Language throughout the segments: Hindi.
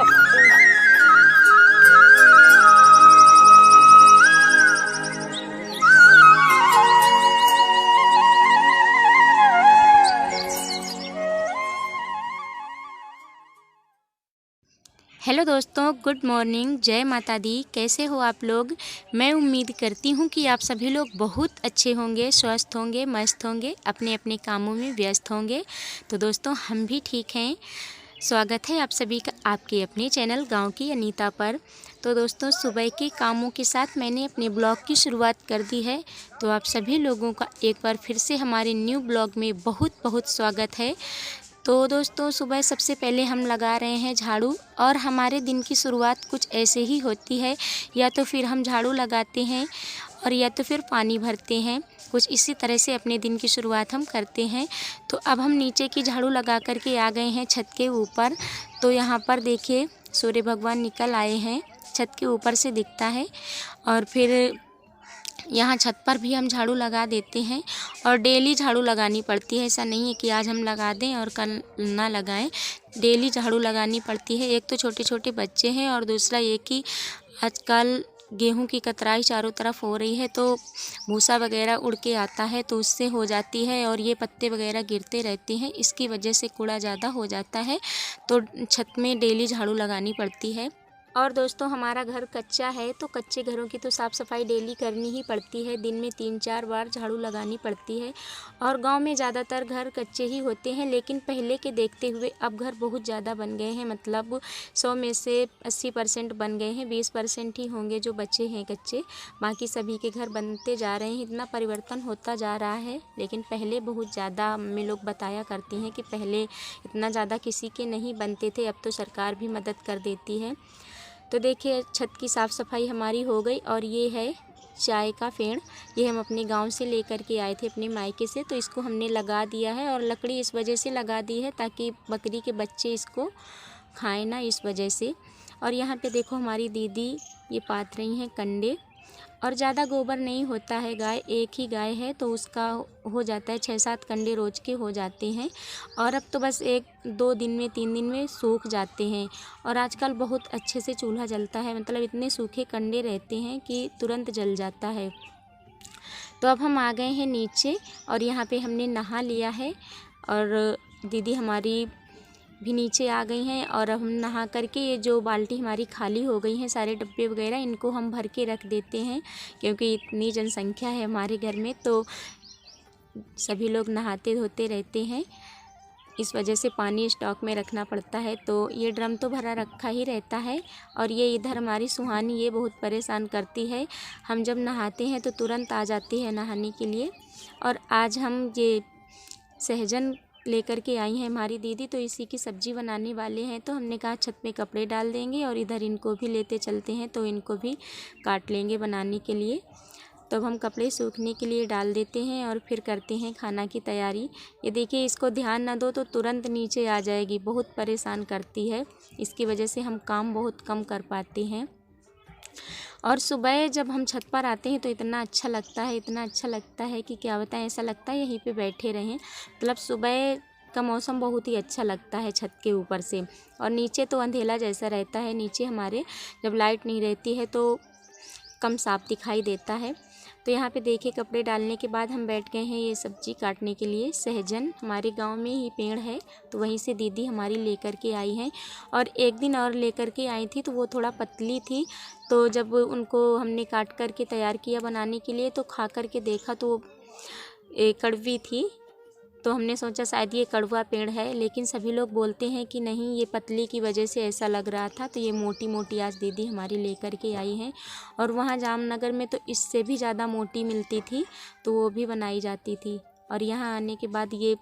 हेलो दोस्तों, गुड मॉर्निंग। जय माता दी। कैसे हो आप लोग? मैं उम्मीद करती हूँ कि आप सभी लोग बहुत अच्छे होंगे, स्वस्थ होंगे, मस्त होंगे, अपने अपने कामों में व्यस्त होंगे। तो दोस्तों, हम भी ठीक हैं। स्वागत है आप सभी का आपके अपने चैनल गांव की अनीता पर। तो दोस्तों, सुबह के कामों के साथ मैंने अपने ब्लॉग की शुरुआत कर दी है। तो आप सभी लोगों का एक बार फिर से हमारे न्यू ब्लॉग में बहुत बहुत स्वागत है। तो दोस्तों, सुबह सबसे पहले हम लगा रहे हैं झाड़ू, और हमारे दिन की शुरुआत कुछ ऐसे ही होती है। या तो फिर हम झाड़ू लगाते हैं और या तो फिर पानी भरते हैं। कुछ इसी तरह से अपने दिन की शुरुआत हम करते हैं। तो अब हम नीचे की झाड़ू लगा कर के आ गए हैं छत के ऊपर। तो यहाँ पर देखिए, सूर्य भगवान निकल आए हैं, छत के ऊपर से दिखता है। और फिर यहाँ छत पर भी हम झाड़ू लगा देते हैं, और डेली झाड़ू लगानी पड़ती है। ऐसा नहीं है कि आज हम लगा दें और कल ना लगाएं। डेली झाड़ू लगानी पड़ती है। एक तो छोटे छोटे बच्चे हैं, और दूसरा ये कि आजकल गेहूं की कतराई चारों तरफ हो रही है, तो भूसा वगैरह उड़ के आता है, तो उससे हो जाती है। और ये पत्ते वगैरह गिरते रहते हैं, इसकी वजह से कूड़ा ज़्यादा हो जाता है। तो छत में डेली झाड़ू लगानी पड़ती है। और दोस्तों, हमारा घर कच्चा है, तो कच्चे घरों की तो साफ़ सफाई डेली करनी ही पड़ती है। दिन में 3-4 बार झाड़ू लगानी पड़ती है। और गांव में ज़्यादातर घर कच्चे ही होते हैं, लेकिन पहले के देखते हुए अब घर बहुत ज़्यादा बन गए हैं। मतलब 100 में से 80% बन गए हैं, 20% ही होंगे जो बचे हैं कच्चे। बाकी सभी के घर बनते जा रहे हैं। इतना परिवर्तन होता जा रहा है। लेकिन पहले बहुत ज़्यादा मम्मी लोग बताया करती हैं कि पहले इतना ज़्यादा किसी के नहीं बनते थे। अब तो सरकार भी मदद कर देती है। तो देखिए, छत की साफ़ सफाई हमारी हो गई। और ये है चाय का पेड़। ये हम अपने गांव से लेकर के आए थे, अपने मायके से। तो इसको हमने लगा दिया है, और लकड़ी इस वजह से लगा दी है ताकि बकरी के बच्चे इसको खाएं ना, इस वजह से। और यहाँ पे देखो, हमारी दीदी ये पात रही हैं कंडे। और ज़्यादा गोबर नहीं होता है, गाय एक ही गाय है, तो उसका हो जाता है 6-7 कंडे रोज के हो जाते हैं। और अब तो बस 1-2 दिन में 3 दिन में सूख जाते हैं। और आजकल बहुत अच्छे से चूल्हा जलता है, मतलब इतने सूखे कंडे रहते हैं कि तुरंत जल जाता है। तो अब हम आ गए हैं नीचे, और यहाँ पे हमने नहा लिया है। और दीदी हमारी भी नीचे आ गई हैं। और हम नहा करके ये जो बाल्टी हमारी खाली हो गई हैं, सारे डब्बे वगैरह, इनको हम भर के रख देते हैं, क्योंकि इतनी जनसंख्या है हमारे घर में, तो सभी लोग नहाते धोते रहते हैं। इस वजह से पानी स्टॉक में रखना पड़ता है। तो ये ड्रम तो भरा रखा ही रहता है। और ये इधर हमारी सुहानी, ये बहुत परेशान करती है। हम जब नहाते हैं तो तुरंत आ जाती है नहाने के लिए। और आज हम ये सहजन लेकर के आई हैं हमारी दीदी, तो इसी की सब्ज़ी बनाने वाले हैं। तो हमने कहा छत में कपड़े डाल देंगे, और इधर इनको भी लेते चलते हैं, तो इनको भी काट लेंगे बनाने के लिए। तो अब हम कपड़े सूखने के लिए डाल देते हैं, और फिर करते हैं खाना की तैयारी। ये देखिए, इसको ध्यान ना दो तो तुरंत नीचे आ जाएगी, बहुत परेशान करती है। इसकी वजह से हम काम बहुत कम कर पाते हैं। और सुबह जब हम छत पर आते हैं तो इतना अच्छा लगता है, इतना अच्छा लगता है कि क्या बताएं। ऐसा लगता है यहीं पे बैठे रहें। मतलब सुबह का मौसम बहुत ही अच्छा लगता है छत के ऊपर से। और नीचे तो अंधेला जैसा रहता है। नीचे हमारे जब लाइट नहीं रहती है तो कम साफ दिखाई देता है। तो यहाँ पे देखिए, कपड़े डालने के बाद हम बैठ गए हैं ये सब्ज़ी काटने के लिए। सहजन हमारे गांव में ही पेड़ है, तो वहीं से दीदी हमारी लेकर के आई हैं। और एक दिन और लेकर के आई थी, तो वो थोड़ा पतली थी। तो जब उनको हमने काट कर के तैयार किया बनाने के लिए, तो खा कर के देखा तो कड़वी थी। तो हमने सोचा शायद ये कड़वा पेड़ है, लेकिन सभी लोग बोलते हैं कि नहीं, ये पतली की वजह से ऐसा लग रहा था। तो ये मोटी मोटी आज दीदी हमारी लेकर के आई हैं। और वहाँ जामनगर में तो इससे भी ज़्यादा मोटी मिलती थी, तो वो भी बनाई जाती थी। और यहाँ आने के बाद ये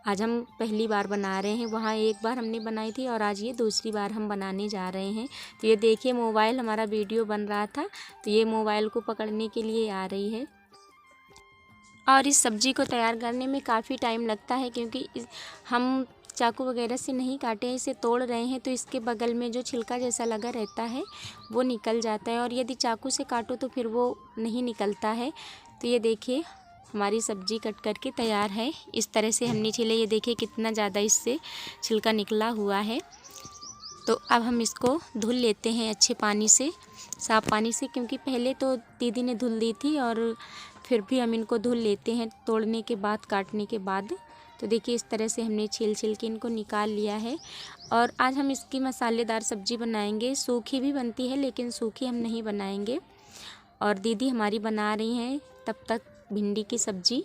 आज हम पहली बार बना रहे हैं। वहाँ एक बार हमने बनाई थी, और आज ये दूसरी बार हम बनाने जा रहे हैं। तो ये देखिए, मोबाइल हमारा वीडियो बन रहा था, तो ये मोबाइल को पकड़ने के लिए आ रही है। और इस सब्ज़ी को तैयार करने में काफ़ी टाइम लगता है, क्योंकि हम चाकू वगैरह से नहीं काटे हैं, इसे तोड़ रहे हैं, तो इसके बगल में जो छिलका जैसा लगा रहता है वो निकल जाता है। और यदि चाकू से काटो तो फिर वो नहीं निकलता है। तो ये देखिए, हमारी सब्ज़ी कट करके तैयार है। इस तरह से हमने छिले, ये देखिए कितना ज़्यादा इससे छिलका निकला हुआ है। तो अब हम इसको धुल लेते हैं अच्छे पानी से, साफ़ पानी से, क्योंकि पहले तो दीदी ने धुल दी थी और फिर भी हम इनको धुल लेते हैं तोड़ने के बाद, काटने के बाद। तो देखिए इस तरह से हमने छील के इनको निकाल लिया है। और आज हम इसकी मसालेदार सब्ज़ी बनाएंगे। सूखी भी बनती है लेकिन सूखी हम नहीं बनाएंगे। और दीदी हमारी बना रही हैं तब तक भिंडी की सब्ज़ी।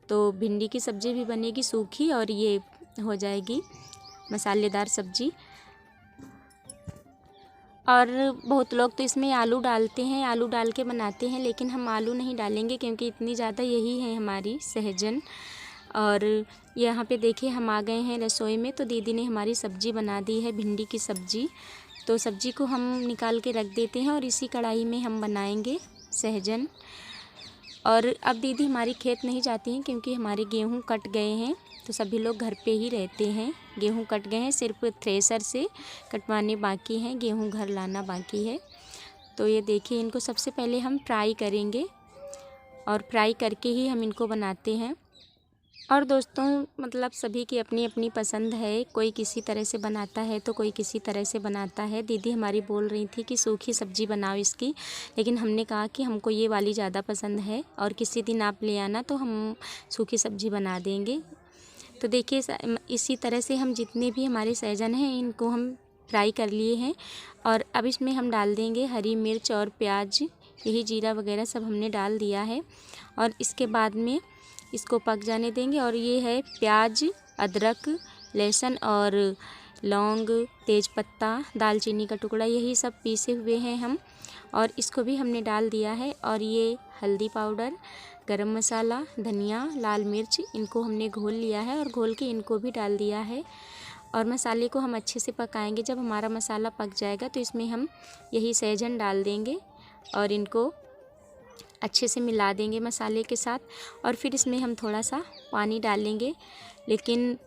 तो भिंडी की सब्ज़ी भी बनेगी सूखी और ये हो जाएगी मसालेदार सब्ज़ी। और बहुत लोग तो इसमें आलू डालते हैं, आलू डाल के बनाते हैं, लेकिन हम आलू नहीं डालेंगे क्योंकि इतनी ज़्यादा यही है हमारी सहजन। और यहाँ पे देखिए हम आ गए हैं रसोई में। तो दीदी ने हमारी सब्ज़ी बना दी है, भिंडी की सब्ज़ी। तो सब्ज़ी को हम निकाल के रख देते हैं और इसी कढ़ाई में हम बनाएंगे सहजन। और अब दीदी हमारी खेत नहीं जाती हैं क्योंकि हमारे गेहूँ कट गए हैं, तो सभी लोग घर पे ही रहते हैं। गेहूँ कट गए हैं, सिर्फ थ्रेसर से कटवाने बाकी हैं, गेहूँ घर लाना बाकी है। तो ये देखिए इनको सबसे पहले हम फ्राई करेंगे और फ्राई करके ही हम इनको बनाते हैं। और दोस्तों मतलब सभी की अपनी अपनी पसंद है, कोई किसी तरह से बनाता है तो कोई किसी तरह से बनाता है। दीदी हमारी बोल रही थी कि सूखी सब्ज़ी बनाओ इसकी, लेकिन हमने कहा कि हमको ये वाली ज़्यादा पसंद है और किसी दिन आप ले आना तो हम सूखी सब्ज़ी बना देंगे। तो देखिए इसी तरह से हम जितने भी हमारे सहजन हैं इनको हम फ्राई कर लिए हैं। और अब इसमें हम डाल देंगे हरी मिर्च और प्याज, यही जीरा वगैरह सब हमने डाल दिया है। और इसके बाद में इसको पक जाने देंगे। और ये है प्याज, अदरक, लहसुन और लौंग, तेज़पत्ता, दालचीनी का टुकड़ा, यही सब पीसे हुए हैं हम, और इसको भी हमने डाल दिया है। और ये हल्दी पाउडर, गरम मसाला, धनिया, लाल मिर्च, इनको हमने घोल लिया है और घोल के इनको भी डाल दिया है। और मसाले को हम अच्छे से पकाएंगे। जब हमारा मसाला पक जाएगा तो इसमें हम यही सहजन डाल देंगे और इनको अच्छे से मिला देंगे मसाले के साथ। और फिर इसमें हम थोड़ा सा पानी डालेंगे, लेकिन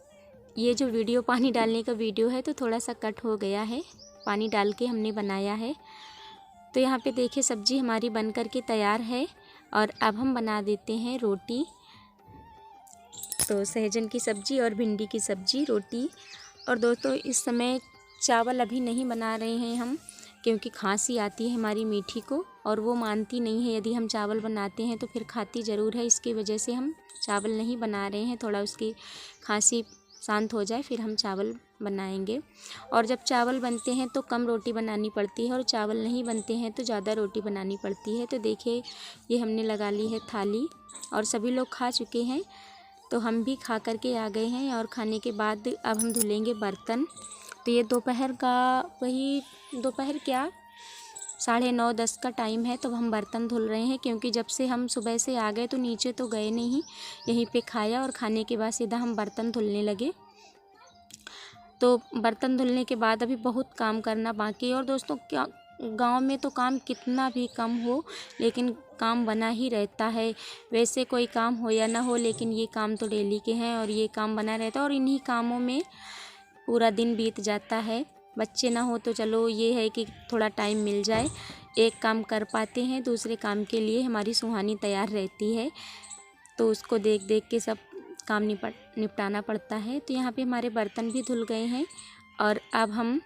ये जो वीडियो पानी डालने का वीडियो है तो थोड़ा सा कट हो गया है, पानी डाल के हमने बनाया है। तो यहाँ पे देखिए सब्ज़ी हमारी बन कर के तैयार है। और अब हम बना देते हैं रोटी। तो सहजन की सब्ज़ी और भिंडी की सब्ज़ी, रोटी। और दोस्तों इस समय चावल अभी नहीं बना रहे हैं हम, क्योंकि खांसी आती है हमारी मीठी को और वो मानती नहीं है। यदि हम चावल बनाते हैं तो फिर खाती ज़रूर है, इसकी वजह से हम चावल नहीं बना रहे हैं। थोड़ा उसकी खांसी शांत हो जाए फिर हम चावल बनाएंगे। और जब चावल बनते हैं तो कम रोटी बनानी पड़ती है और चावल नहीं बनते हैं तो ज़्यादा रोटी बनानी पड़ती है। तो देखिए ये हमने लगा ली है थाली और सभी लोग खा चुके हैं, तो हम भी खा करके आ गए हैं। और खाने के बाद अब हम धुलेंगे बर्तन। तो ये दोपहर का दोपहर क्या 9:30-10 का टाइम है, तो हम बर्तन धुल रहे हैं, क्योंकि जब से हम सुबह से आ गए तो नीचे तो गए नहीं, यहीं पे खाया और खाने के बाद सीधा हम बर्तन धुलने लगे। तो बर्तन धुलने के बाद अभी बहुत काम करना बाकी है। और दोस्तों क्या गांव में तो काम कितना भी कम हो लेकिन काम बना ही रहता है। वैसे कोई काम हो या ना हो, लेकिन ये काम तो डेली के हैं और ये काम बना रहता है और इन्हीं कामों में पूरा दिन बीत जाता है। बच्चे ना हो तो चलो ये है कि थोड़ा टाइम मिल जाए, एक काम कर पाते हैं, दूसरे काम के लिए हमारी सुहानी तैयार रहती है, तो उसको देख देख के सब काम निपटाना पड़ता है। तो यहाँ पे हमारे बर्तन भी धुल गए हैं। और अब हम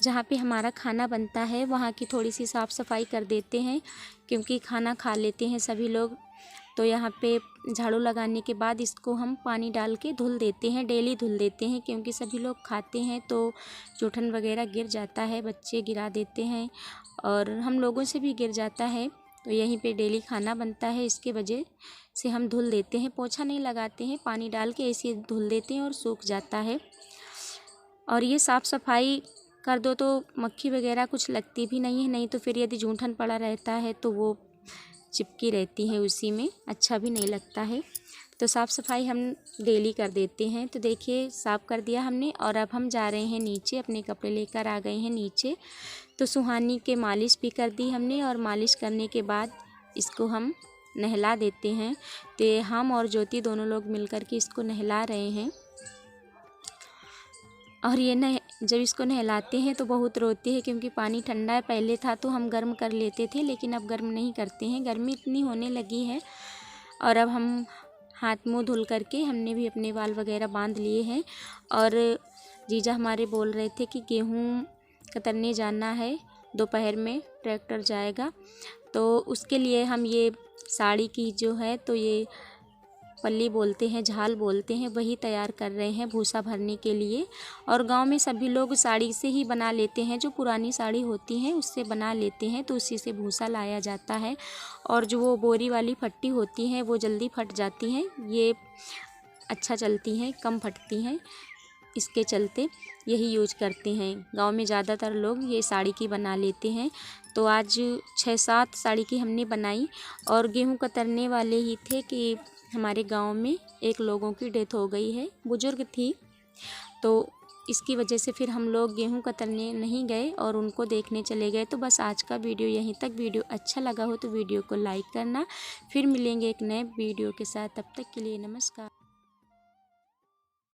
जहाँ पे हमारा खाना बनता है वहाँ की थोड़ी सी साफ़ सफाई कर देते हैं, क्योंकि खाना खा लेते हैं सभी लोग। तो यहाँ पे झाड़ू लगाने के बाद इसको हम पानी डाल के धुल देते हैं, डेली धुल देते हैं, क्योंकि सभी लोग खाते हैं तो जूठन वगैरह गिर जाता है, बच्चे गिरा देते हैं और हम लोगों से भी गिर जाता है। तो यहीं पे डेली खाना बनता है, इसके वजह से हम धुल देते हैं। पोछा नहीं लगाते हैं, पानी डाल के ऐसे धुल देते हैं और सूख जाता है। और ये साफ़ सफाई कर दो तो मक्खी वगैरह कुछ लगती भी नहीं है, नहीं तो फिर यदि जूठन पड़ा रहता है तो वो चिपकी रहती है उसी में, अच्छा भी नहीं लगता है। तो साफ़ सफाई हम डेली कर देते हैं। तो देखिए साफ़ कर दिया हमने और अब हम जा रहे हैं नीचे, अपने कपड़े लेकर आ गए हैं नीचे। तो सुहानी के मालिश भी कर दी हमने और मालिश करने के बाद इसको हम नहला देते हैं। तो हम और ज्योति दोनों लोग मिलकर के इसको नहला रहे हैं। और ये जब इसको नहलाते हैं तो बहुत रोती है, क्योंकि पानी ठंडा है। पहले था तो हम गर्म कर लेते थे, लेकिन अब गर्म नहीं करते हैं, गर्मी इतनी होने लगी है। और अब हम हाथ मुंह धुल करके हमने भी अपने बाल वगैरह बांध लिए हैं। और जीजा हमारे बोल रहे थे कि गेहूँ कतरने जाना है, दोपहर में ट्रैक्टर जाएगा। तो उसके लिए हम ये साड़ी की जो है तो ये पल्ली बोलते हैं, झाल बोलते हैं, वही तैयार कर रहे हैं भूसा भरने के लिए। और गांव में सभी लोग साड़ी से ही बना लेते हैं, जो पुरानी साड़ी होती हैं उससे बना लेते हैं, तो उसी से भूसा लाया जाता है। और जो वो बोरी वाली फट्टी होती हैं वो जल्दी फट जाती हैं, ये अच्छा चलती हैं, कम फटती हैं, इसके चलते यही यूज करते हैं। गांव में ज़्यादातर लोग ये साड़ी की बना लेते हैं। तो आज 6-7 साड़ी की हमने बनाई। और गेहूं कतरने वाले ही थे कि हमारे गांव में एक लोगों की डेथ हो गई है, बुजुर्ग थी, तो इसकी वजह से फिर हम लोग गेहूं कतरने नहीं गए और उनको देखने चले गए। तो बस आज का वीडियो यहीं तक। वीडियो अच्छा लगा हो तो वीडियो को लाइक करना। फिर मिलेंगे एक नए वीडियो के साथ, तब तक के लिए नमस्कार।